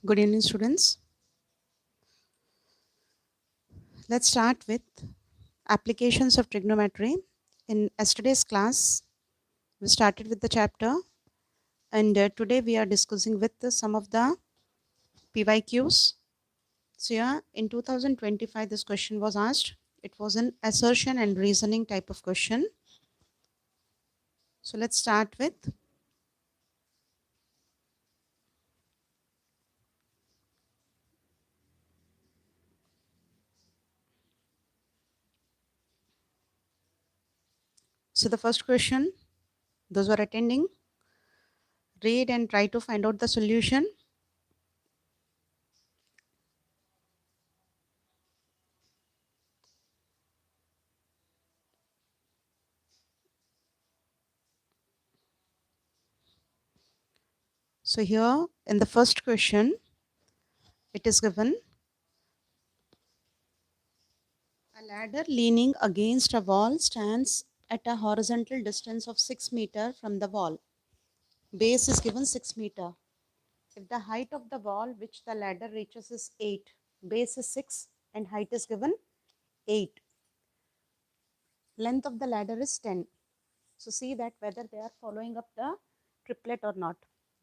Good evening, students. Let's start with applications of trigonometry. In yesterday's class, we started with the chapter, and today we are discussing with some of the PYQs. So, yeah, in 2025, this question was asked. It was an assertion and reasoning type of question. So, let's start with the first question. Those who are attending, read and try to find out the solution. So, here in the first question, it is given a ladder leaning against a wall stands at a horizontal distance of 6 meter from the wall. Base is given 6 meter. If the height of the wall which the ladder reaches is 8, base is 6 and height is given 8. Length of the ladder is 10. So see that whether they are following up the triplet or not.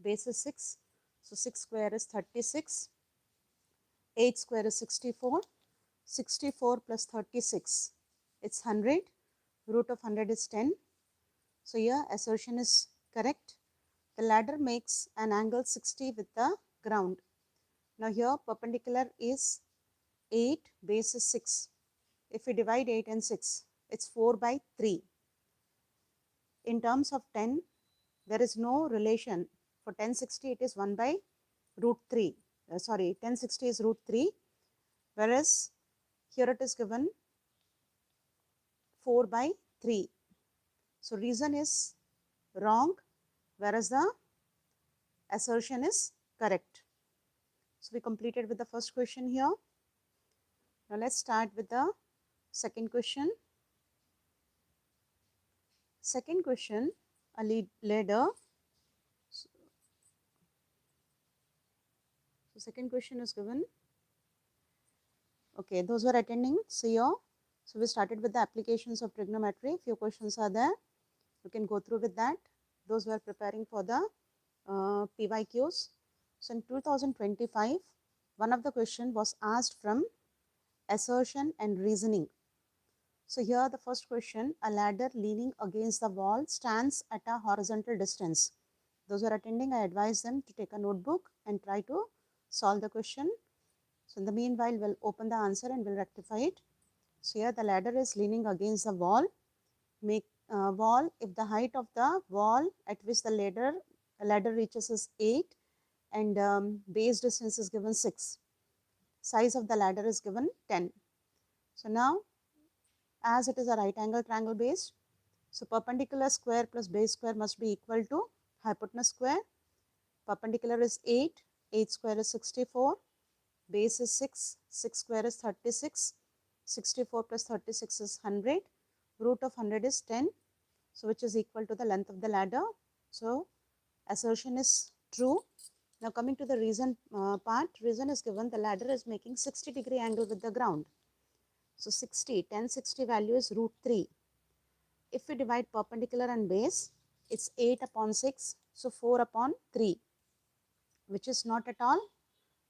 Base is 6. So 6 square is 36. 8 square is 64. 64 plus 36. It's 100. Root of 100 is 10. So here assertion is correct. The ladder makes an angle 60 with the ground. Now here perpendicular is 8, base is 6. If we divide 8 and 6, it's 4 by 3. In terms of 10, there is no relation. For 1060, it is 1 by root 3. 1060 is root 3. Whereas here it is given 4 by 3. So reason is wrong, whereas the assertion is correct. So we completed with the first question here. Now let's start with the second question. Second question, a ladder. So second question is given. Okay, those who are attending, see here. So we started with the applications of trigonometry. Few questions are there. You can go through with that. Those who are preparing for the PYQs. So in 2025, one of the question was asked from assertion and reasoning. So here the first question, a ladder leaning against the wall stands at a horizontal distance. Those who are attending, I advise them to take a notebook and try to solve the question. So in the meanwhile, we'll open the answer and we'll rectify it. So here the ladder is leaning against the wall. Make wall, if the height of the wall at which the ladder reaches is 8 and base distance is given 6. Size of the ladder is given 10. So now, as it is a right angle triangle based, so perpendicular square plus base square must be equal to hypotenuse square. Perpendicular is 8, 8 square is 64, base is 6, 6 square is 36, 64 plus 36 is 100, root of 100 is 10, so which is equal to the length of the ladder. So assertion is true. Now coming to the reason part, reason is given the ladder is making 60-degree angle with the ground. So 1060 value is root 3. If we divide perpendicular and base, it's 8 upon 6, so 4 upon 3, which is not at all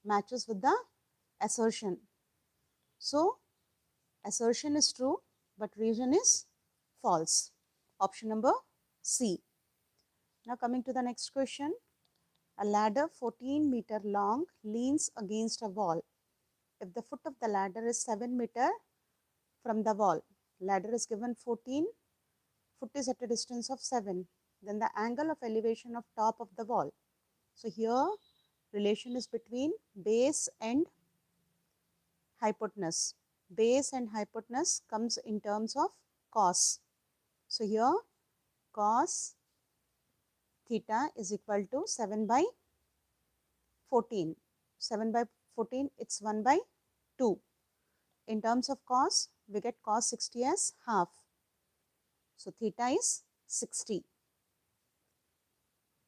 matches with the assertion. So assertion is true, but reason is false. Option number C. Now coming to the next question. A ladder 14 meter long leans against a wall. If the foot of the ladder is 7 meter from the wall, ladder is given 14, foot is at a distance of 7, then the angle of elevation of top of the wall. So here relation is between base and hypotenuse. Base and hypotenuse comes in terms of cos. So here cos theta is equal to 7 by 14. 7 by 14, it's 1 by 2. In terms of cos, we get cos 60 as half. So theta is 60.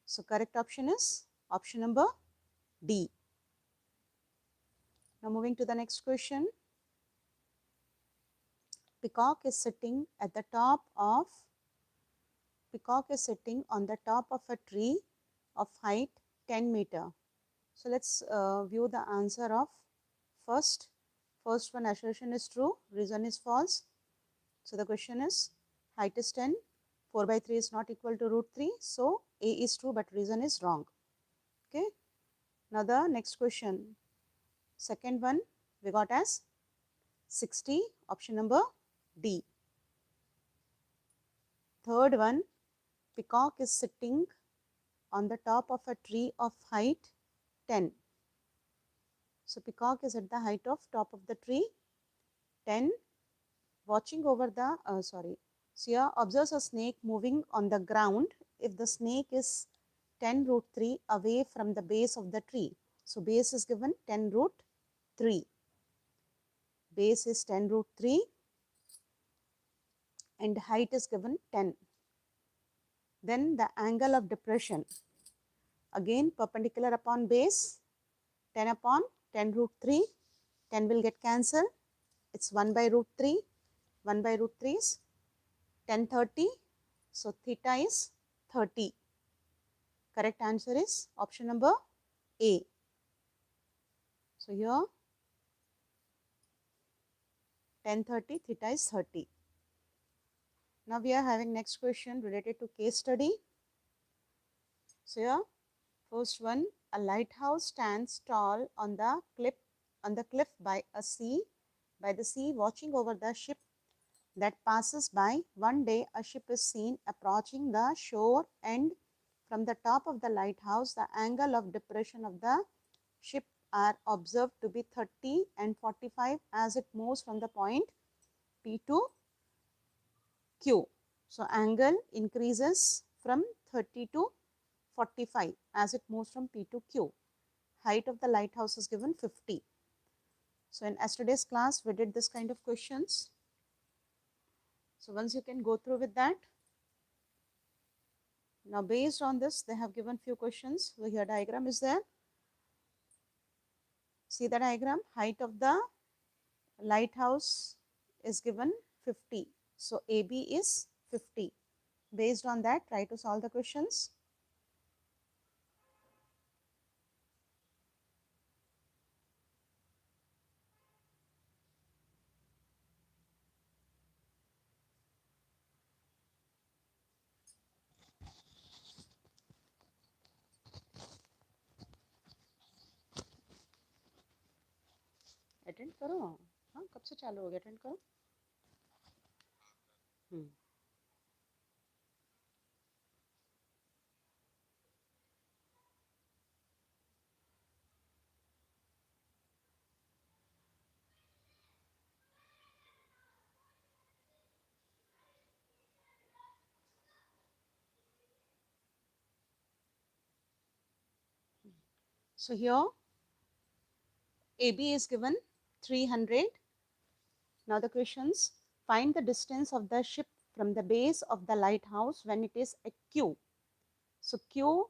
So correct option is option number D. Now moving to the next question. Peacock is sitting on the top of a tree of height 10 meter. So let's view the answer of first one. Assertion is true, reason is false. So the question is, height is 10, 4 by 3 is not equal to root 3. So A is true, but reason is wrong. Okay. Now the next question. Second one we got as 60, option number D. Third one, peacock is sitting on the top of a tree of height 10. So peacock is at the height of top of the tree 10, watching over the, so here observes a snake moving on the ground if the snake is 10 root 3 away from the base of the tree. So base is given 10 root 3. Base is 10 root 3 and height is given 10. Then the angle of depression, again perpendicular upon base, 10 upon 10 root 3, 10 will get cancelled, it's 1 by root 3, 1 by root 3 is 1030, so theta is 30. Correct answer is option number A. So here 1030, theta is 30. Now we are having next question related to case study. So here first one, a lighthouse stands tall on the cliff by the sea, watching over the ship that passes by. One day a ship is seen approaching the shore, and from the top of the lighthouse the angle of depression of the ship are observed to be 30 and 45 as it moves from the point P to Q. So angle increases from 30 to 45 as it moves from P to Q. Height of the lighthouse is given 50. So in yesterday's class we did this kind of questions. So once you can go through with that. Now based on this they have given few questions. So here diagram is there. See the diagram, height of the lighthouse is given 50. So AB is 50. Based on that, try to solve the questions. Attend करो, हाँ कब से चालू हो गया, attend करो. So here AB is given 300. Now the questions, find the distance of the ship from the base of the lighthouse when it is at Q. So Q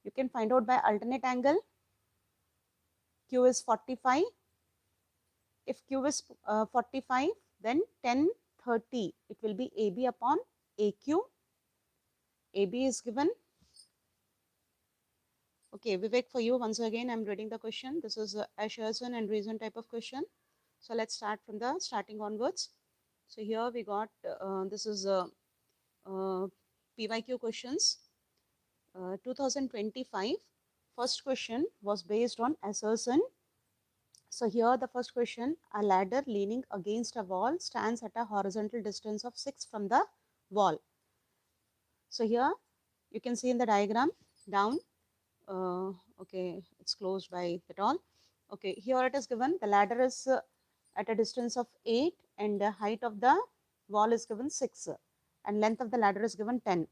you can find out by alternate angle. Q is 45. If Q is 45, then 1030 it will be AB upon AQ. AB is given. Okay, Vivek, for you once again I'm reading the question. This is a assertion and reason type of question. So let's start from the starting onwards. So here we got this is PYQ questions. 2025 first question was based on assertion. So here the first question, a ladder leaning against a wall stands at a horizontal distance of 6 from the wall. So here you can see in the diagram down, okay, it's closed by that all. Okay, here it is given the ladder is at a distance of 8 and the height of the wall is given 6 and length of the ladder is given 10.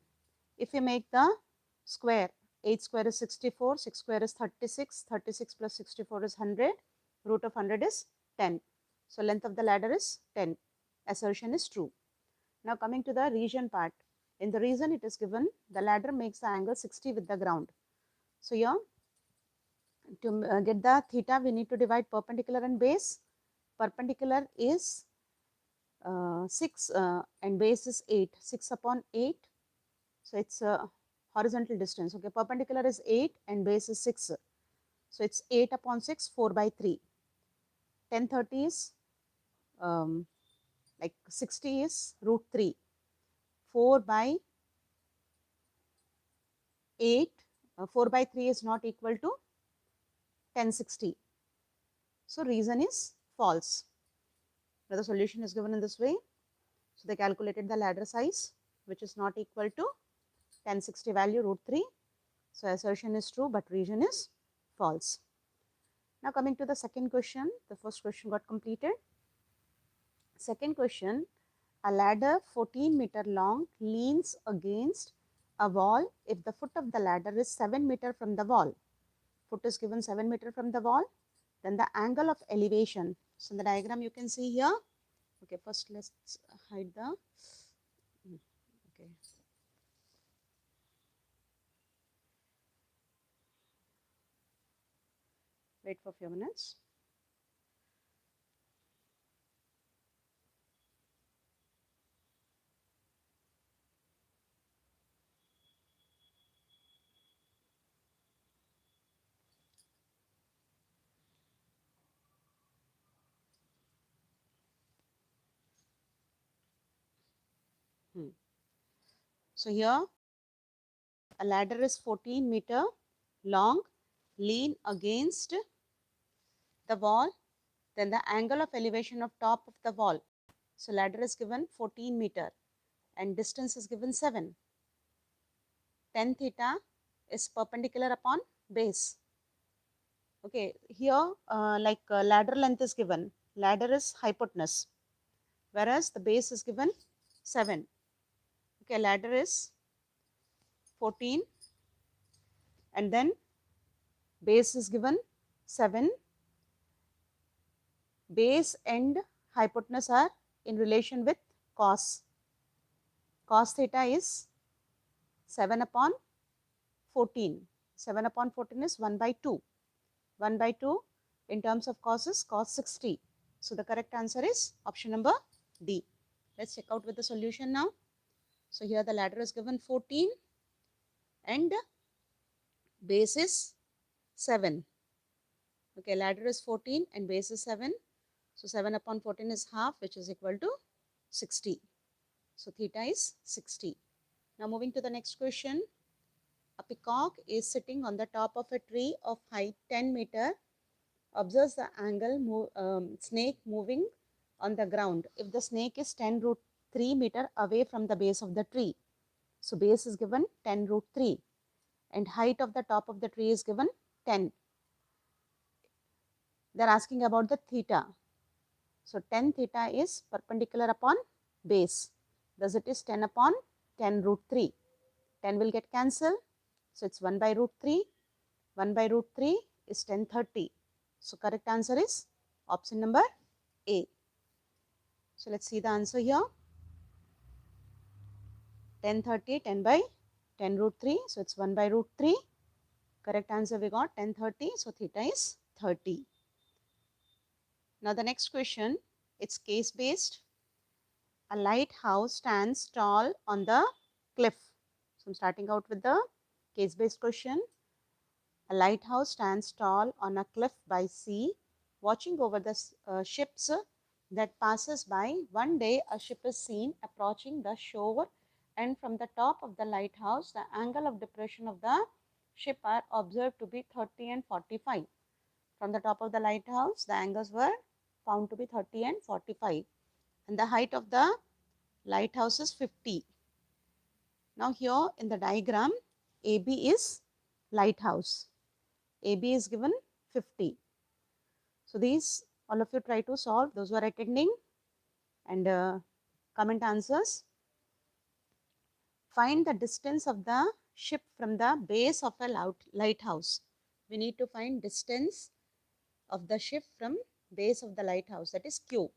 If we make the square, 8 square is 64, 6 square is 36, 36 plus 64 is 100, root of 100 is 10. So length of the ladder is 10. Assertion is true. Now coming to the reason part. In the reason it is given the ladder makes the angle 60 with the ground. So here To get the theta, we need to divide perpendicular and base. Perpendicular is 6 and base is 8. 6 upon 8. So it's a horizontal distance. Okay, perpendicular is 8 and base is 6. So it's 8 upon 6, 4 by 3. 1030 is like 60 is root 3. 4 by 8, 4 by 3 is not equal to 1060. So reason is false. Now the solution is given in this way. So they calculated the ladder size, which is not equal to 1060 value root 3. So assertion is true, but reason is false. Now coming to the second question, the first question got completed. Second question, a ladder 14-meter long leans against a wall if the foot of the ladder is 7 meter from the wall. Foot is given 7 meter from the wall. Then the angle of elevation. So in the diagram you can see here. Okay, first let's hide the, okay. Wait for a few minutes. So here a ladder is 14-meter long, lean against the wall, then the angle of elevation of top of the wall. So ladder is given 14-meter and distance is given 7. Tan theta is perpendicular upon base. Okay, here ladder length is given. Ladder is hypotenuse, whereas the base is given 7. Okay, ladder is 14 and then base is given 7. Base and hypotenuse are in relation with cos. Cos theta is 7 upon 14. 7 upon 14 is 1 by 2. 1 by 2 in terms of cos is cos 60. So the correct answer is option number D. Let's check out with the solution now. So here the ladder is given 14 and base is 7. Okay, ladder is 14 and base is 7. So 7 upon 14 is half, which is equal to 60. So theta is 60. Now moving to the next question. A peacock is sitting on the top of a tree of height 10 meter. Observes the snake moving on the ground. If the snake is 10 root 3 meter away from the base of the tree. So base is given 10 root 3 and height of the top of the tree is given 10. They are asking about the theta. So tan theta is perpendicular upon base. Thus it is 10 upon 10 root 3. 10 will get cancelled. So it's 1 by root 3. 1 by root 3 is 1030. So correct answer is option number A. So let's see the answer here. 1030, 10 by 10 root 3. So it's 1 by root 3. Correct answer we got 1030. So theta is 30. Now the next question, it's case based. A lighthouse stands tall on the cliff. So I'm starting out with the case based question. A lighthouse stands tall on a cliff by sea, watching over the ships that passes by. One day a ship is seen approaching the shore, and from the top of the lighthouse the angle of depression of the ship are observed to be 30 and 45. From the top of the lighthouse the angles were found to be 30 and 45 and the height of the lighthouse is 50. Now here in the diagram AB is lighthouse. AB is given 50. So these all of you try to solve, those who are attending, and comment answers. Find the distance of the ship from the base of a lighthouse. We need to find distance of the ship from base of the lighthouse, that is Q.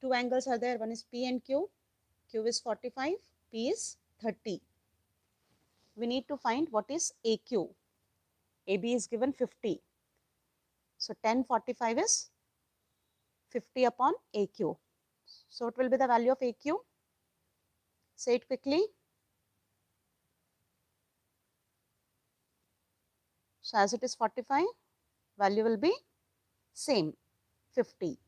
Two angles are there, one is P and Q. Q is 45, P is 30. We need to find what is AQ. AB is given 50. So 1045 is 50 upon AQ. So what will be the value of AQ? Say it quickly. So as it is 45, value will be same, 50.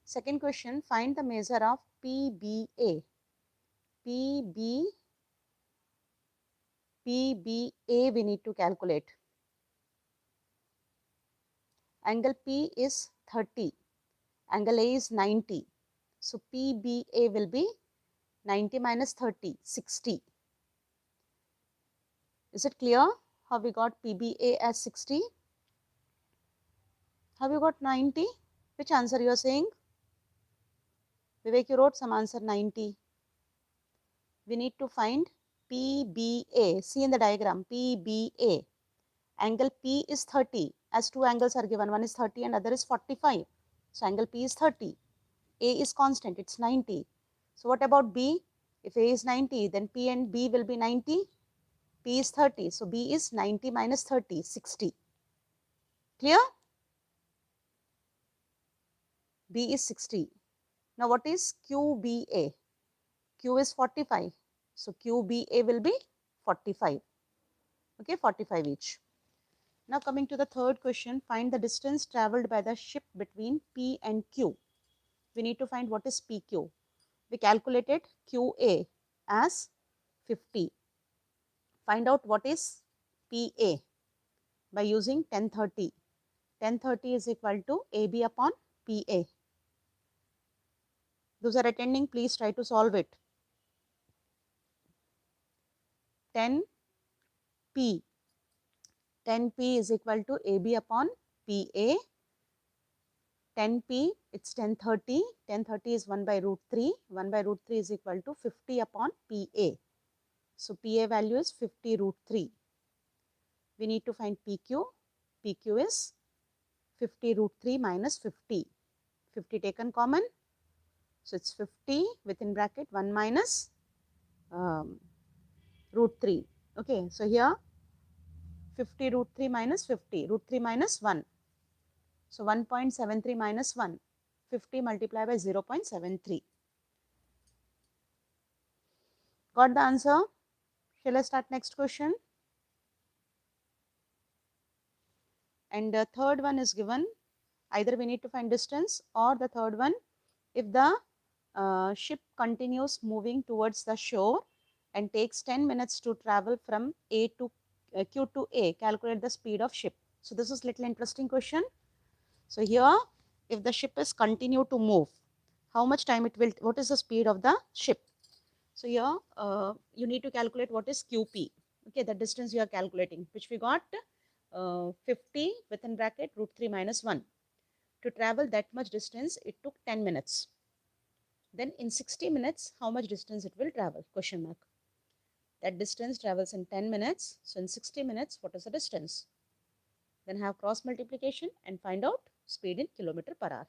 Second question, find the measure of PBA. PBA we need to calculate. Angle P is 30. Angle A is 90. So PBA will be 90 minus 30, 60. Is it clear how we got PBA as 60? How you got 90? Which answer you are saying? Vivek, you wrote some answer 90. We need to find PBA. See in the diagram, PBA. Angle P is 30. As two angles are given, one is 30 and other is 45. So angle P is 30. A is constant, it's 90. So what about B? If A is 90, then P and B will be 90. P is 30. So B is 90 minus 30, 60. Clear? B is 60. Now what is QBA? Q is 45. So QBA will be 45. Okay, 45 each. Now coming to the third question, find the distance travelled by the ship between P and Q. We need to find what is PQ. We calculated QA as 50. Find out what is PA by using 1030. 1030 is equal to AB upon PA. Those are attending, please try to solve it. 10P. 10P is equal to AB upon PA. 10P, it's 1030. 1030 is 1 by root 3. 1 by root 3 is equal to 50 upon PA. So PA value is 50 root 3. We need to find PQ. PQ is 50 root 3 minus 50. 50 taken common. So it's 50 within bracket 1 minus root 3. Okay, so here 50 root 3 minus 50. Root 3 minus 1. So 1.73 minus 1. 50 multiplied by 0.73. Got the answer? Shall I start next question? And the third one is given. Either we need to find distance, or the third one, if the ship continues moving towards the shore and takes 10 minutes to travel from A to Q to A, calculate the speed of ship. So this is little interesting question. So here, if the ship is continue to move, how much time it will, what is the speed of the ship? So here, you need to calculate what is QP. Okay, the distance you are calculating, which we got 50 within bracket root 3 minus 1. To travel that much distance, it took 10 minutes. Then in 60 minutes, how much distance it will travel? Question mark. That distance travels in 10 minutes. So in 60 minutes, what is the distance? Then have cross multiplication and find out speed in kilometer per hour.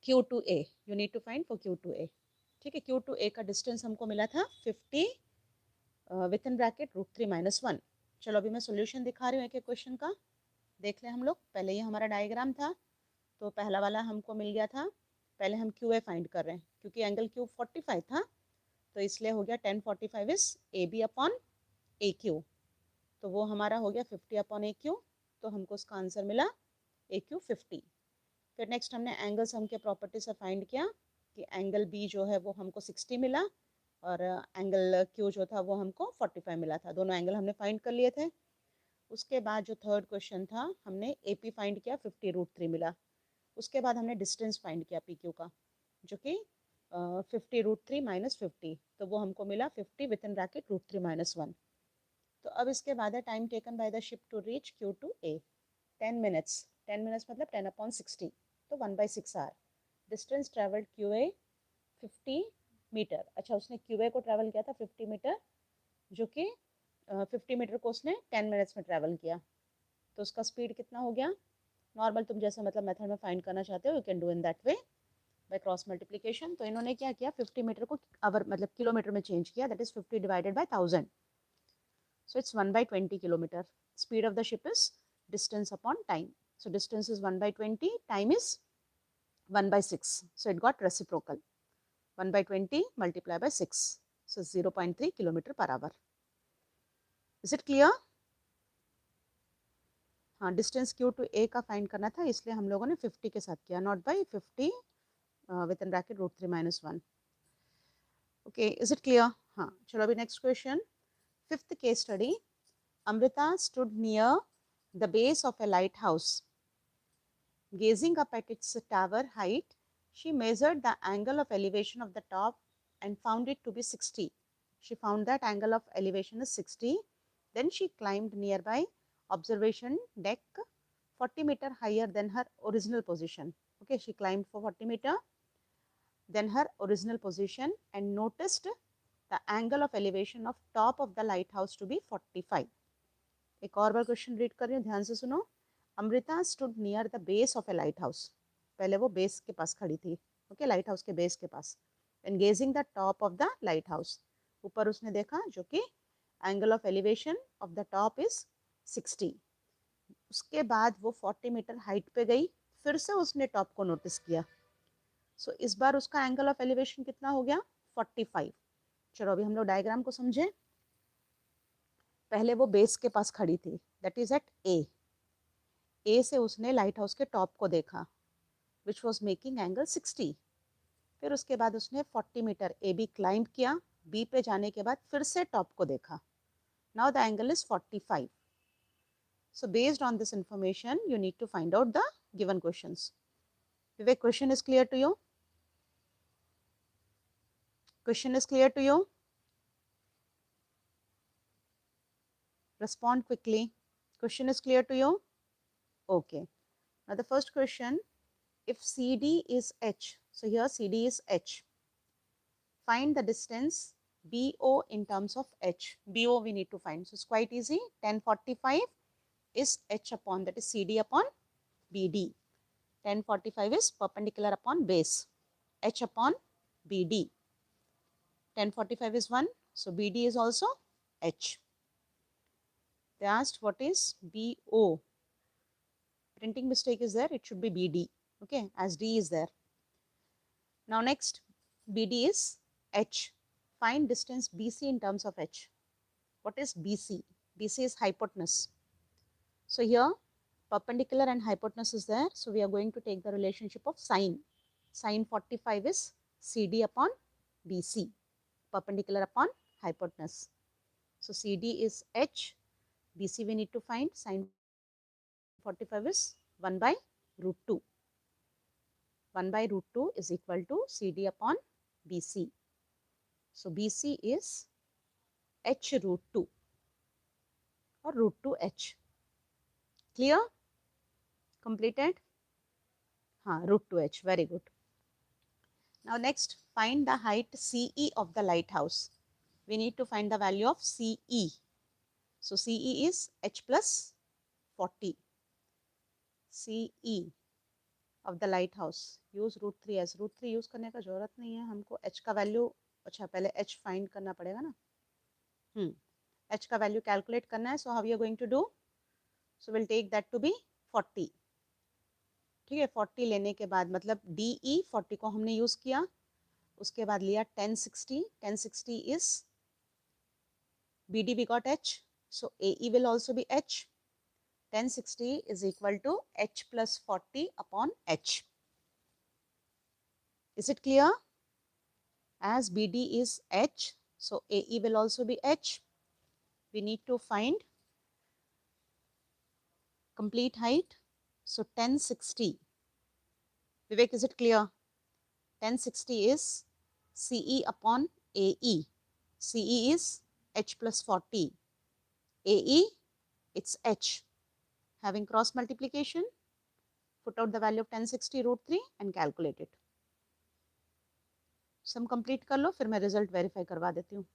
Q to A. You need to find for Q to A. ठीक है, Q to A का distance हमको मिला था 50 with in bracket root 3 minus 1. चलो अभी मैं solution दिखा रही हूँ एक एक क्वेश्चन का. देख लें हम लोग. पहले ये हमारा डायग्राम था, तो पहला वाला हमको मिल गया था. पहले हम QA फाइंड कर रहे हैं क्योंकि एंगल Q 45 था, तो इसलिए हो गया 1045 इज AB अपॉन AQ. तो वो हमारा हो गया 50 अपॉन AQ. तो हमको उसका आंसर मिला AQ 50. फिर नेक्स्ट हमने एंगल सम के प्रॉपर्टी से फाइंड किया कि एंगल B जो है वो हमको 60 मिला और एंगल Q जो था वो हमको 45 मिला था. दोनों एंगल हमने फाइंड कर लिए थे. उसके बाद जो थर्ड क्वेश्चन था, हमने AP फाइंड किया, 50 रूट 3 मिला. उसके बाद हमने डिस्टेंस फाइंड किया PQ का, जो कि 50 रूट 3 माइनस 50. तो वो हमको मिला 50 with in bracket root 3 minus 1. तो अब इसके बाद है time taken by the ship to reach Q to A. 10 minutes. 10 minutes मतलब 10 अपॉन 60. तो 1/6 hour. Distance travelled QA 50 metre. अच्छा, उसने QA को ट्रैवल किया था 50 मीटर, जो कि 50 मीटर को उसने 10 मिनट्स में ट्रैवल किया. तो उसका स्पीड कितना हो गया? नॉर्मल तुम जैसे मतलब मेथड में फाइंड करना चाहते हो, you can do in that way by cross multiplication. तो इन्होंने क्या किया, 50 मीटर को आवर मतलब किलोमीटर में चेंज किया. That is 50 divided by 1000. So it's 1/20 kilometer. Speed of the ship is distance upon time. So distance is 1 by 20, time is 1 by 6. So it got reciprocal. 1 by 20 multiplied by 6. So 0.3 kilometer per hour. Is it clear? हाँ, distance Q to A का find करना था, इसलिए हम लोगों ने 50 के साथ किया, not by 50 with in bracket √3 - 1. Okay, is it clear? हाँ, चलो अभी next question. Fifth case study. Amrita stood near the base of a lighthouse. Gazing up at its tower height, she measured the angle of elevation of the top and found it to be 60. She found that angle of elevation is 60. Then she climbed nearby observation deck 40 meter higher than her original position. Okay, she climbed for 40 meter than her original position and noticed the angle of elevation of top of the lighthouse to be 45. एक और बार question read कर रही हूँ, ध्यान से सुनो. Amrita stood near the base of a lighthouse. पहले वो बेस के पास खड़ी थी. ओके, लाइट हाउस के बेस के पास. And gazing the top of the lighthouse, ऊपर उसने देखा जो कि angle of elevation of the top is 60. उसके बाद वो 40 मीटर हाइट पे गई, फिर से उसने टॉप को नोटिस किया. सो इस बार उसका एंगल ऑफ एलिवेशन कितना हो गया? 45. चलो अभी हम लोग डायग्राम को समझें. पहले वो बेस के पास खड़ी थी, दैट इज एट ए. ए से उसने लाइट हाउस के टॉप को देखा, विच वॉज मेकिंग एंगल 60. फिर उसके बाद उसने 40 मीटर ए बी क्लाइंब किया. बी पे जाने के बाद फिर से टॉप को देखा. Now the angle is 45. So based on this information, you need to find out the given questions. Vivek, question is clear to you? Question is clear to you? Respond quickly. Question is clear to you? Okay. Now the first question, if CD is H, so here CD is H. Find the distance BO in terms of H. BO we need to find. So it's quite easy. 1045 is H upon, that is CD upon BD. 1045 is perpendicular upon base. H upon BD. 1045 is 1. So BD is also H. They asked what is BO. Printing mistake is there. It should be BD. Okay, as D is there. Now next, BD is H. Find distance BC in terms of H. What is BC? BC is hypotenuse. So here, perpendicular and hypotenuse is there. So we are going to take the relationship of sine. Sine 45 is CD upon BC, perpendicular upon hypotenuse. So CD is H, BC we need to find. Sine 45 is 1 by √2. 1 by √2 is equal to CD upon BC. So BC is H √2 or √2H. Clear? Completed? √2H. Very good. Now next, find the height CE of the lighthouse. We need to find the value of CE. So CE is H plus 40. CE of the lighthouse. Use √3 as. √3 use करने का जरूरत नहीं है हमको. H का value, अच्छा पहले H find करना पड़ेगा ना. H का वैल्यू कैलकुलेट करना है. So how we are going to do? So we'll take that to be 40. ठीक है, 40 लेने के बाद मतलब DE 40 को हमने यूज किया. उसके बाद लिया 1060. 1060 is BD we got H. So AE will also be H. 1060 is equal to H plus 40 upon H. Is it clear? As BD is H, so AE will also be H. We need to find complete height. So 1060. Vivek, is it clear? 1060 is CE upon AE. CE is H plus 40. AE, it's H. Having cross multiplication, put out the value of 1060 √3 and calculate it. Sum complete कर लो, फिर मैं result verify करवा देती हूँ.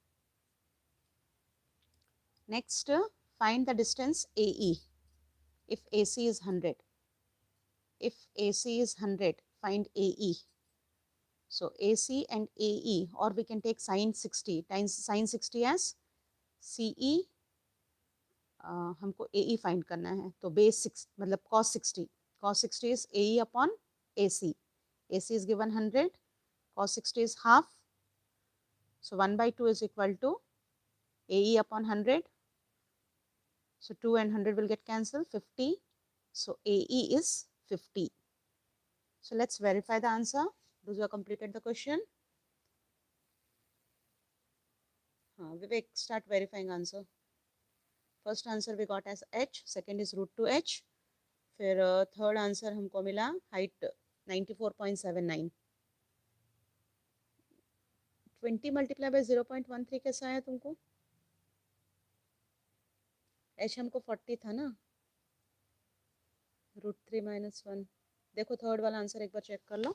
Next, find the distance AE. If AC is 100. If AC is 100, find AE. So AC and AE, or we can take sine 60 times sine 60 as CE हमको AE find करना है, तो बेस 6 मतलब cos 60 is AE upon AC. AC is given 100, cos 60 is half, so 1/2 is equal to AE upon 100, so 2 and 100 will get cancelled, 50, so AE is 50. So let's verify the answer. Those who have completed the question. Vivek, start verifying answer. First answer we got as h, second is root 2h, फिर third answer हमको मिला height 94.79. 20 multiply by 0.13 कैसा आया तुमको? h हमको 40 था ना, √3 - 1. देखो थर्ड वाला आंसर एक बार चेक कर लो,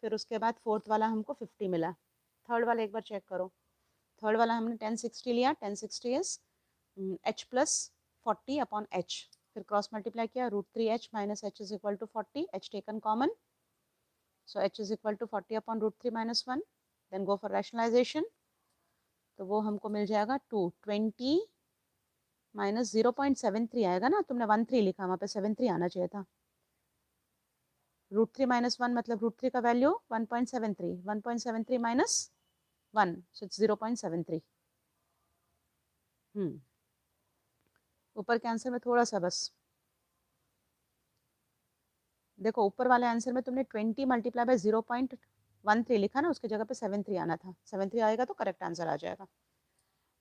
फिर उसके बाद फोर्थ वाला हमको 50 मिला. थर्ड वाला एक बार चेक करो. थर्ड वाला हमने 1060 लिया, 1060 is h plus 40 upon h, फिर क्रॉस मल्टीप्लाई किया, √3h minus h is equal to 40, h taken common, so h is equal to 40 upon √3 - 1. Then go for rationalisation, तो वो हमको मिल जाएगा 220 माइनस 0.73 आएगा ना, तुमने 13 लिखा, वहाँ पे 73 आना चाहिए था. √3 - 1 मतलब √3 का वैल्यू 1.73, 1.73 माइनस 1, so it's 0.73. ऊपर के आंसर में थोड़ा सा बस देखो, ऊपर वाले आंसर में तुमने 20 मल्टीप्लाई बाय 0.13 लिखा ना, उसके जगह पे 73 आना था. 73 आएगा तो करेक्ट आंसर आ जाएगा.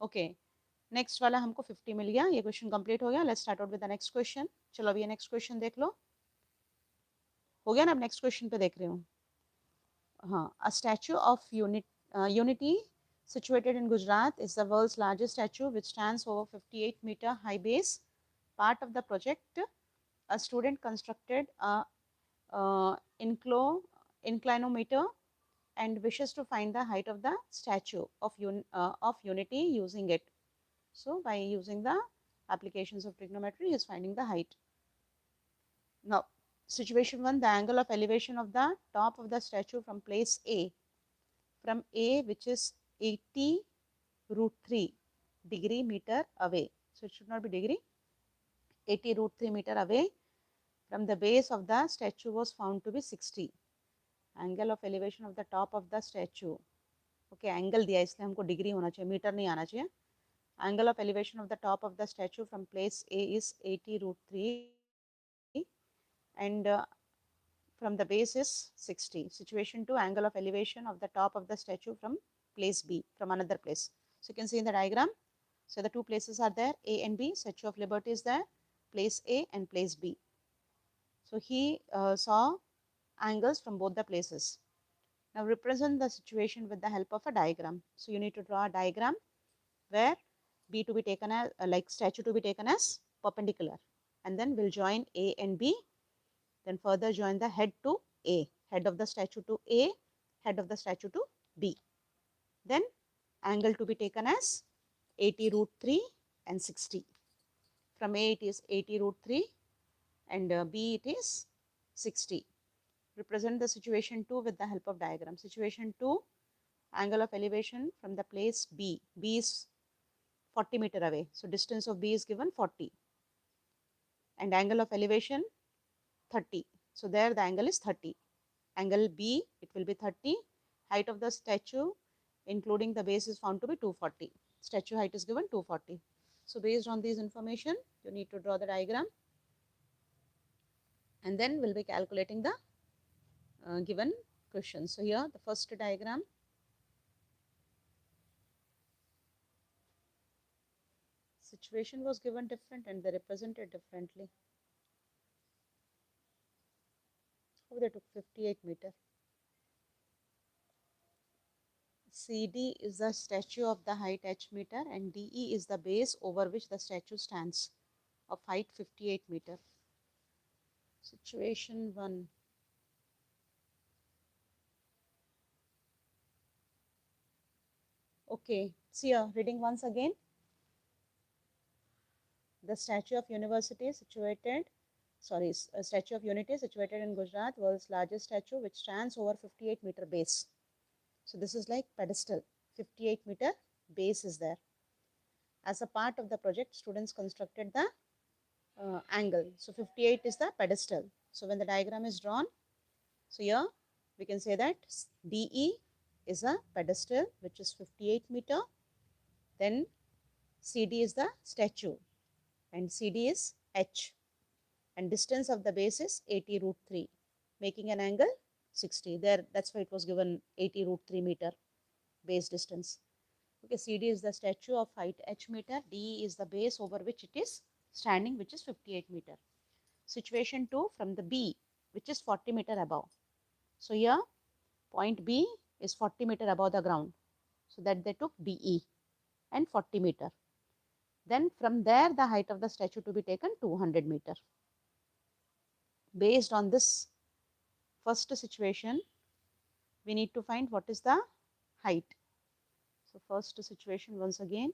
ओके, नेक्स्ट वाला हमको 50 मिल गया. ये क्वेश्चन कंप्लीट हो गया. Let's start out with the next question. चलो अभी ये नेक्स्ट क्वेश्चन देख लो. हो गया ना? अब नेक्स्ट क्वेश्चन पे देख रहे हो. हाँ, a statue of unity situated in Gujarat is the world's largest statue which stands over 58-meter high base. Part of the project, a student constructed a inclinometer and wishes to find the height of the statue of unity using it. So by using the applications of trigonometry, he is finding the height. Now, situation 1, the angle of elevation of the top of the statue from place A, which is 80 √3 degree meter away. So it should not be degree. 80 √3 meter away from the base of the statue was found to be 60. Angle of elevation of the top of the statue. Okay, angle दिया इसलिए हमको degree होना चाहिए, metre नहीं आना चाहिए. Angle of elevation of the top of the statue from place A is 80 √3 and from the base is 60. Situation 2, angle of elevation of the top of the statue from place B, from another place. So you can see in the diagram, so the two places are there, A and B. Statue of Liberty is there, place A and place B. So he saw angles from both the places. Now represent the situation with the help of a diagram. So you need to draw a diagram where B to be taken as like statue to be taken as perpendicular, and then we'll join A and B. Then further join the head to A, head of the statue to A, head of the statue to B. Then angle to be taken as 80 √3 and 60. From A it is 80 √3 and B it is 60. Represent the situation 2 with the help of diagram. Situation 2, angle of elevation from the place B. B is 40 meter away. So distance of B is given 40. And angle of elevation 30. So there the angle is 30. Angle B, it will be 30. Height of the statue, including the base, is found to be 240. Statue height is given 240. So based on these information, you need to draw the diagram. And then we'll be calculating the given question. So here the first diagram. Situation was given different and they represented differently. How they took 58 meter. CD is the statue of the height h meter and DE is the base over which the statue stands of height 58 meter. Situation 1. Okay, see here, reading once again. The Statue of University situated, Statue of Unity situated in Gujarat, world's largest statue which stands over 58 meter base. So this is like pedestal, 58 meter base is there. as a part of the project, students constructed the angle. So 58 is the pedestal. So when the diagram is drawn, so here we can say that DE is a pedestal which is 58 meter. Then CD is the statue and CD is H, and distance of the base is 80 root 3, making an angle 60. There, that's why it was given 80 root 3 meter base distance. Okay, CD is the statue of height H meter, DE is the base over which it is standing, which is 58 meter. Situation 2, from the B, which is 40 meter above. So here point B is 40 meter above the ground. So that they took DE and 40 meter. Then from there the height of the statue to be taken 200 meter. Based on this first situation, we need to find what is the height. So first situation once again.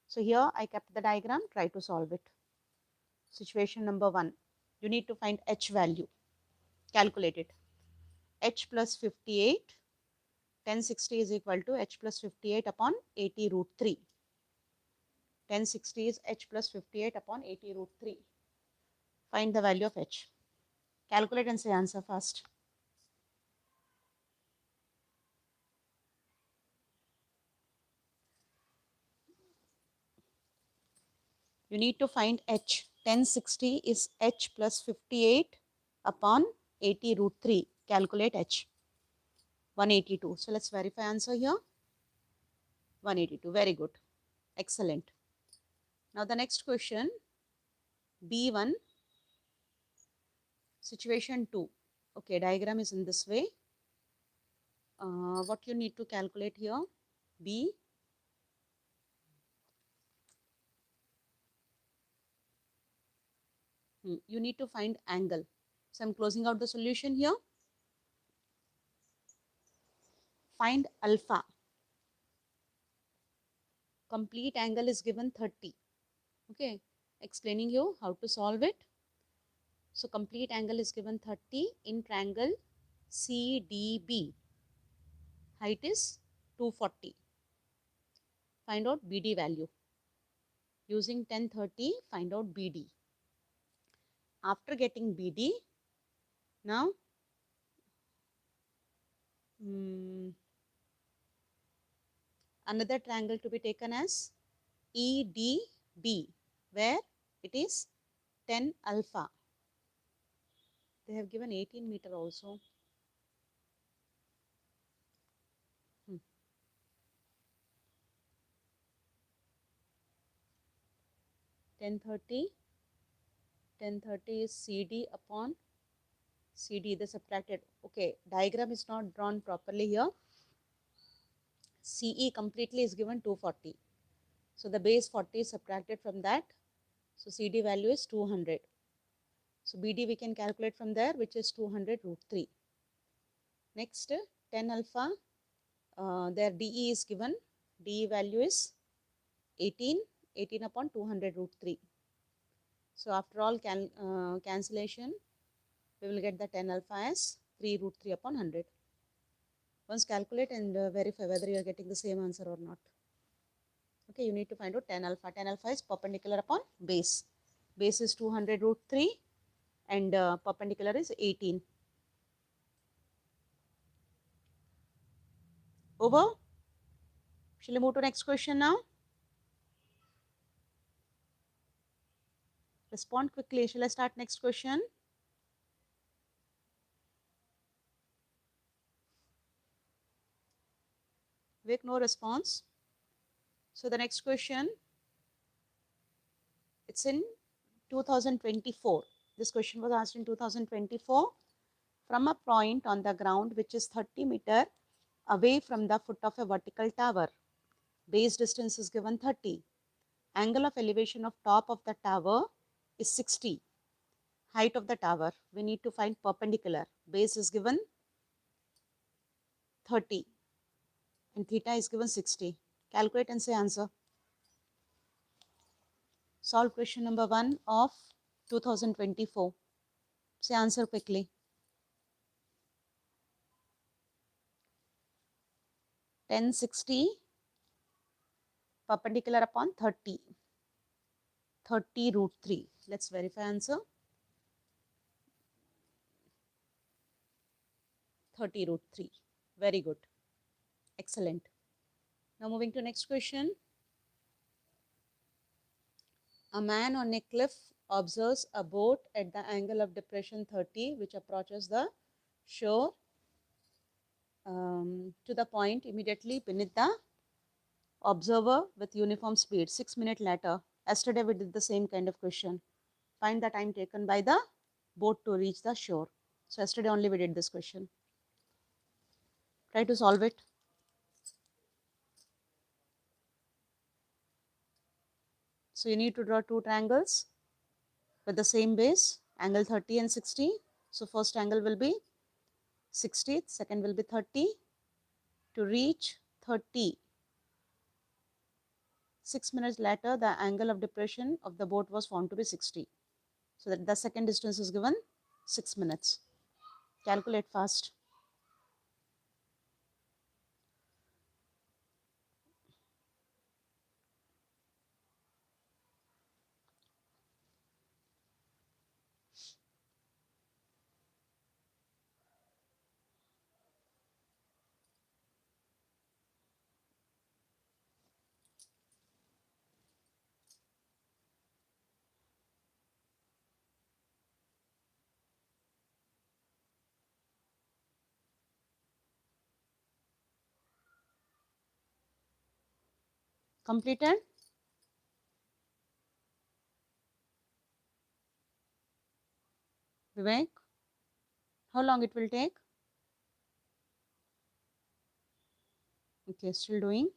So here I kept the diagram, try to solve it. Situation number 1, you need to find H value. Calculate it. H plus 58, 1060 is equal to H plus 58 upon 80 root 3. 1060 is H plus 58 upon 80 root 3. Find the value of H. Calculate and say answer fast. You need to find H. 1060 is H plus 58 upon 80 root 3. Calculate H. 182. So let's verify answer here. 182. Very good. Excellent. Now the next question, B1, situation 2. Okay, diagram is in this way. What you need to calculate here, B, you need to find angle. So I'm closing out the solution here. Find alpha. Complete angle is given 30. Okay, explaining you how to solve it. So complete angle is given 30 in triangle CDB. Height is 240. Find out BD value. Using 1030, find out BD. After getting BD, now another triangle to be taken as EDB, where it is 10 alpha. They have given 18 meter also. 1030 is CD upon CD, they subtracted. Okay, diagram is not drawn properly here. CE completely is given 240. So the base 40 is subtracted from that. So CD value is 200. So BD we can calculate from there, which is 200 root 3. Next, 10 alpha, their DE is given. DE value is 18 upon 200 root 3. So after all cancellation, we will get the 10 alpha as 3 root 3 upon 100. Once calculate and verify whether you are getting the same answer or not. Okay, you need to find out 10 alpha. 10 alpha is perpendicular upon base. Base is 200 root 3 and perpendicular is 18. Over. Shall we move to next question now? Respond quickly. Shall I start next question? Wake, no response. So the next question, it's in 2024. This question was asked in 2024. From a point on the ground which is 30 meter away from the foot of a vertical tower. Base distance is given 30. Angle of elevation of top of the tower is 60. Height of the tower, we need to find perpendicular. Base is given 30 and theta is given 60. Calculate and say answer. Solve question number 1 of 2024. Say answer quickly. 1060 perpendicular upon 30. 30 root 3. Let's verify answer. 30 root 3. Very good. Excellent. Now moving to next question. A man on a cliff observes a boat at the angle of depression 30 which approaches the shore to the point immediately beneath the observer with uniform speed. 6 minutes later, yesterday we did the same kind of question. Find the time taken by the boat to reach the shore. So yesterday only we did this question. Try to solve it. So you need to draw two triangles with the same base, angle 30 and 60. So first angle will be 60, second will be 30. To reach 30, 6 minutes later, the angle of depression of the boat was found to be 60. So that the second distance is given 6 minutes. Calculate fast. Completed? Vivek? How long it will take? Okay, still doing.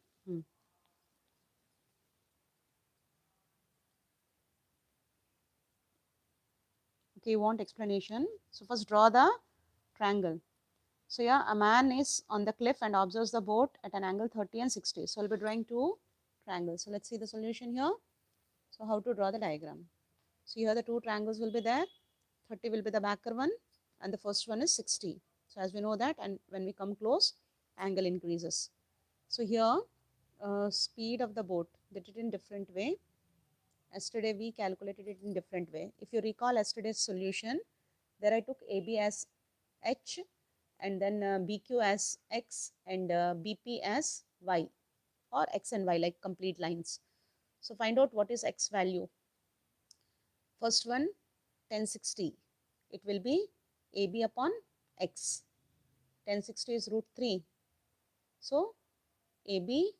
Okay, you want explanation. So first draw the triangle. So yeah, a man is on the cliff and observes the boat at an angle 30 and 60. So I'll be drawing two triangles. So let's see the solution here. So how to draw the diagram. So here the two triangles will be there. 30 will be the backer one and the first one is 60. So as we know that, and when we come close, angle increases. So here speed of the boat, did it in different way. Yesterday we calculated it in different way. If you recall yesterday's solution, there I took AB as H and then BQ as X and BP as Y, or X and Y like complete lines. So find out what is X value. First one 1060, it will be AB upon X. 1060 is root 3. So AB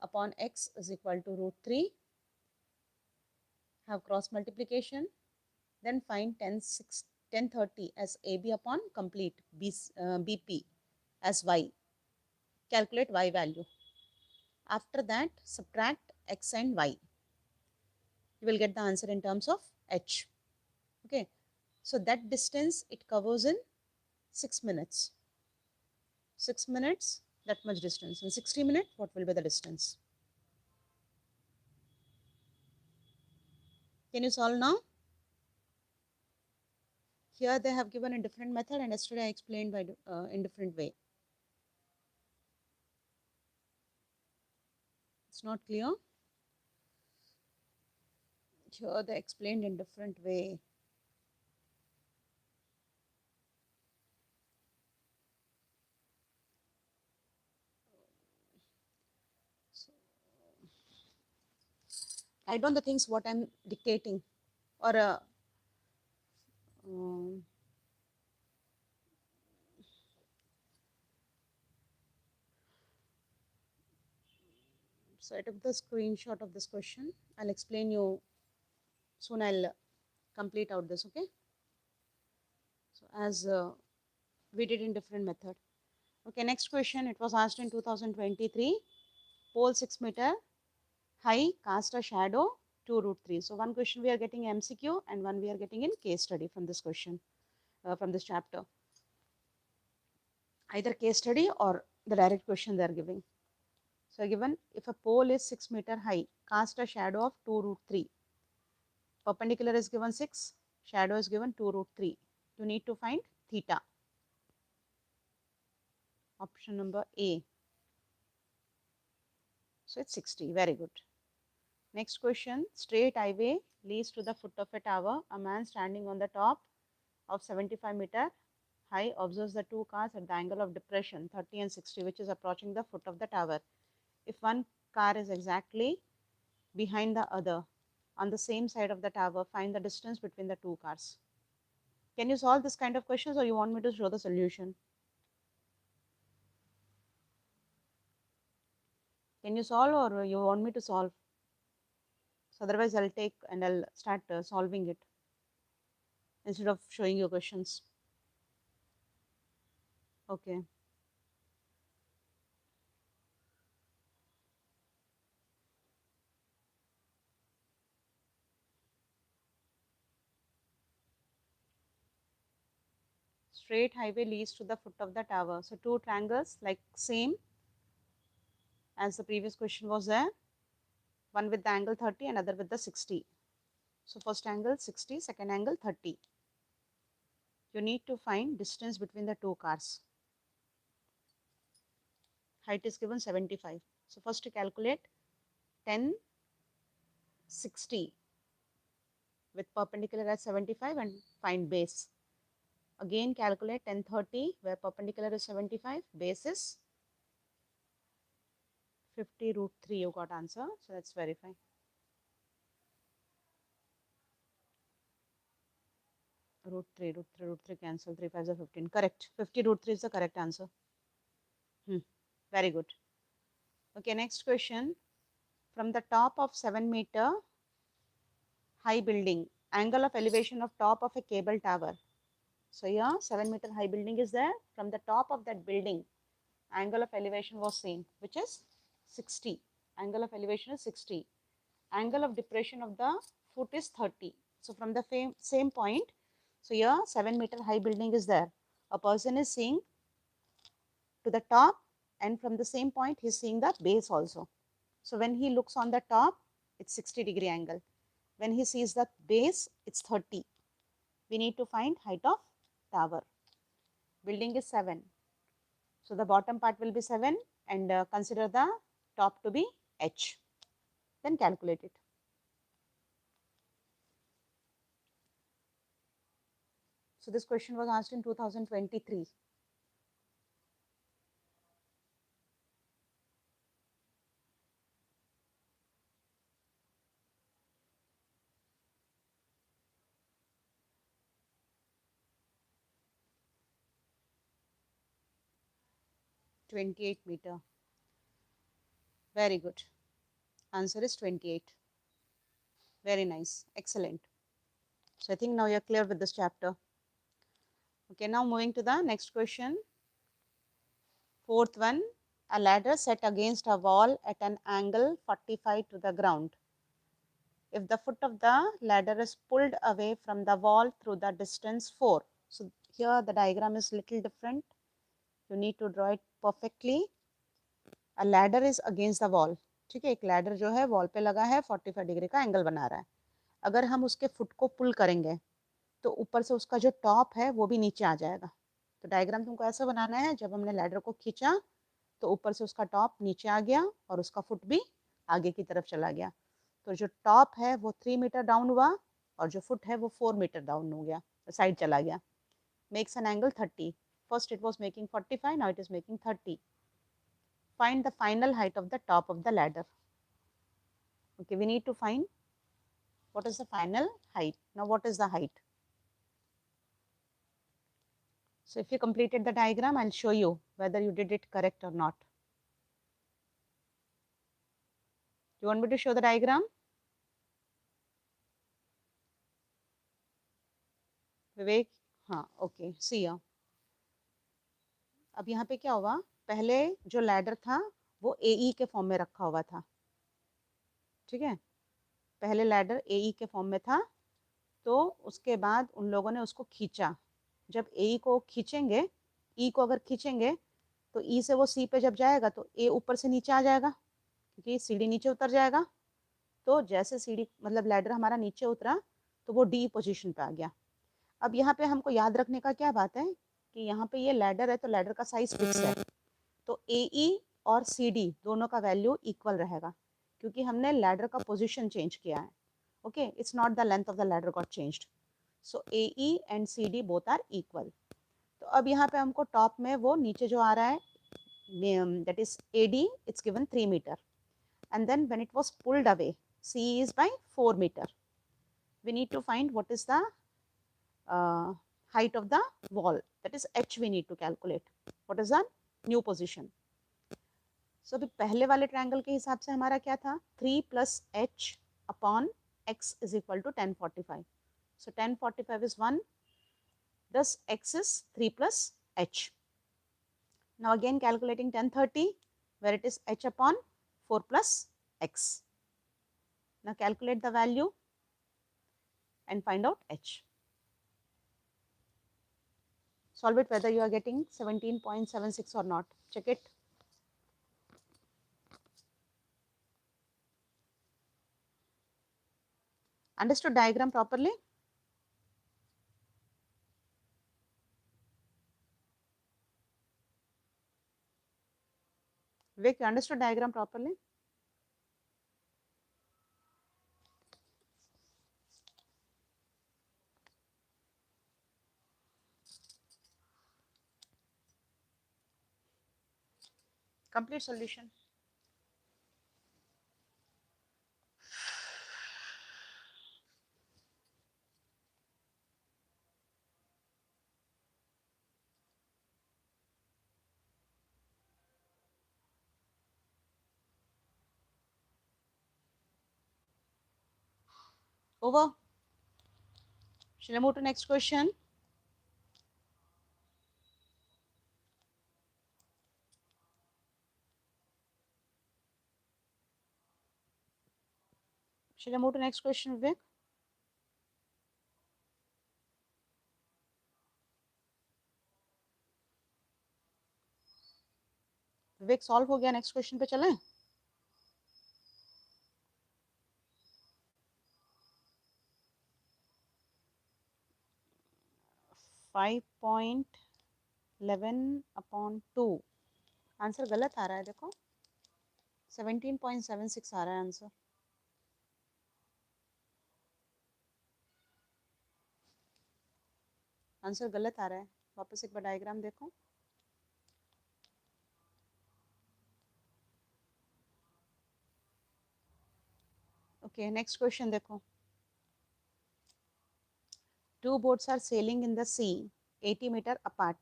upon X is equal to root 3. Have cross multiplication. Then find 1030 as AB upon complete BP as Y. Calculate Y value. After that, subtract X and Y. You will get the answer in terms of H. Okay. So that distance it covers in 6 minutes. 6 minutes, that much distance. In 60 minutes, what will be the distance? Can you solve now? Here they have given a different method and yesterday I explained by in different way. It's not clear. Here they explained in different way. So, write down the things what I'm dictating, or so I took the screenshot of this question. I'll explain you soon. I'll complete out this. Okay. So as we did in different method. Okay, next question. It was asked in 2023. Pole 6 meter high, cast a shadow 2 root 3. So one question we are getting MCQ and one we are getting in case study from this question, from this chapter. Either case study or the direct question they are giving. So given if a pole is 6 meter high, cast a shadow of 2 root 3. Perpendicular is given 6, shadow is given 2 root 3. You need to find theta. Option number A. So it's 60. Very good. Next question. Straight highway leads to the foot of a tower. A man standing on the top of 75-meter high observes the two cars at the angle of depression 30 and 60, which is approaching the foot of the tower. If one car is exactly behind the other on the same side of the tower, find the distance between the two cars. Can you solve this kind of questions, or you want me to show the solution? Can you solve, or you want me to solve? So otherwise I'll take and I'll start solving it instead of showing you questions. Okay. Straight highway leads to the foot of the tower. So two triangles like same as the previous question was there. One with the angle 30 and other with the 60. So first angle 60, second angle 30. You need to find distance between the two cars. Height is given 75. So first to calculate 10, 60 with perpendicular at 75 and find base. Again calculate 10, 30 where perpendicular is 75, base is 50 root 3. You got answer. So let's verify. Root 3 cancel. 3 5s are 15. Correct. 50 root 3 is the correct answer. Very good. Okay, next question. From the top of 7-meter high building, angle of elevation of top of a cable tower. So here 7-meter high building is there. From the top of that building, angle of elevation was seen, which is 60. Angle of elevation is 60. Angle of depression of the foot is 30. So from the same point, so here 7-meter high building is there. A person is seeing to the top, and from the same point he is seeing the base also. So when he looks on the top, it's 60-degree angle. When he sees the base, it's 30. We need to find height of tower. Building is 7. So the bottom part will be 7 and consider the top to be h. Then calculate it. So this question was asked in 2023. (28 meter). Very good. Answer is 28. Very nice. Excellent. So I think now you're clear with this chapter. Okay, now moving to the next question. Fourth one, a ladder set against a wall at an angle 45 to the ground. If the foot of the ladder is pulled away from the wall through the distance 4. So here the diagram is little different. You need to draw it perfectly. A ladder is against the wall. ठीक है, एक ladder जो है wall पे लगा है, 45 degree का angle बना रहा है. अगर हम उसके फुट को पुल करेंगे तो ऊपर से उसका जो टॉप है वो भी नीचे आ जाएगा. तो डायग्राम तुमको ऐसा बनाना है, जब हमने लैडर को खींचा तो ऊपर से उसका टॉप नीचे आ गया और उसका फुट भी आगे की तरफ चला गया. तो जो टॉप है वो 3 मीटर डाउन हुआ और जो फुट है वो 4 मीटर डाउन हो गया, साइड चला गया. Makes an angle 30. First it was making 45, now it is making 30. Find the final height of the top of the ladder. Okay, we need to find what is the final height. Now what is the height? So if you completed the diagram, I'll show you whether you did it correct or not. You want me to show the diagram? विवेक, हाँ, okay, C here. अब यहाँ पे क्या हुआ, पहले जो ladder था वो AE के फॉर्म में रखा हुआ था. ठीक है, पहले लैडर AE के फॉर्म में था, तो उसके बाद उन लोगों ने उसको खींचा. जब AE को खींचेंगे, E को अगर खींचेंगे तो E से वो C पे जब जाएगा तो A ऊपर से नीचे आ जाएगा, क्योंकि सीढ़ी नीचे उतर जाएगा. तो जैसे सीढ़ी मतलब लैडर हमारा नीचे उतरा तो वो D पोजीशन पे आ गया. अब यहाँ पे हमको याद रखने का क्या बात है कि यहाँ पे ये लैडर है तो लैडर का साइज फिक्स है. तो AE और CD दोनों का वैल्यू इक्वल रहेगा, क्योंकि हमने लैडर का पोजीशन चेंज किया है. Okay, it's not the length of the ladder got changed. So AE and CD both are equal. तो अब यहाँ पे हमको टॉप में वो नीचे जो आ रहा है, that is AD, it's given 3 meter, and then when it was pulled away, CE is by 4 meter. We need to find what is the height of the wall, that is H we need to calculate. What is our new position? So अभी पहले वाले triangle के हिसाब से हमारा क्या था, 3 plus H upon X is equal to 1045. So 1045 is 1, thus X is 3 plus H. Now again calculating 1030, where it is H upon 4 plus X. Now calculate the value and find out H. Solve it whether you are getting 17.76 or not. Check it. Understood diagram properly? Vivek, you understood diagram properly? Complete solution. Over. Shall I move to next question? Shall I move to next question, Vivek? Vivek solve हो गया, next question पे चलें. 5.11/2. Answer गलत आ रहा है, देखो 17.76 आ रहा है आंसर. आंसर गलत आ रहा है. वापस एक बार डायग्राम देखो. ओके, नेक्स्ट क्वेश्चन देखो. Two boats are sailing in the sea 80 meter apart.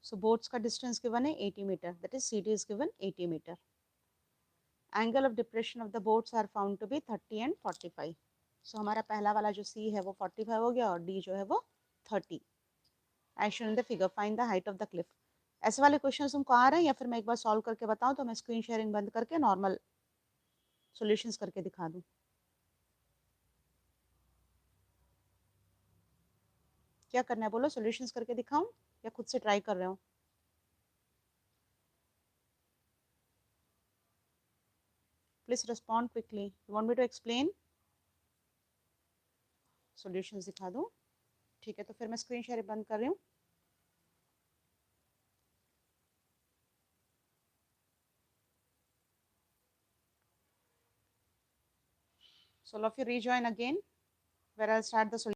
So boats का distance given है 80 meter, that is CD is given 80 meter. Angle of depression of the boats are found to be 30 and 45. So हमारा पहला वाला जो C है वो 45 हो गया और D जो है वो 30. As shown in the figure, find the height of the cliff. ऐसे वाले क्वेश्चन तुमको आ रहे हैं या फिर मैं एक बार सॉल्व करके बताऊं, तो मैं स्क्रीन शेयरिंग बंद करके नॉर्मल सॉल्यूशंस करके दिखा दूं. क्या करना है बोलो, सॉल्यूशंस करके दिखाऊं या खुद से ट्राई कर रहे हो? Please respond quickly. You want me to explain? Solutions दिखा दूं? ठीक है, तो फिर मैं स्क्रीन शेयर बंद कर रही हूँ. So all of you rejoin again, where I'll start the solution.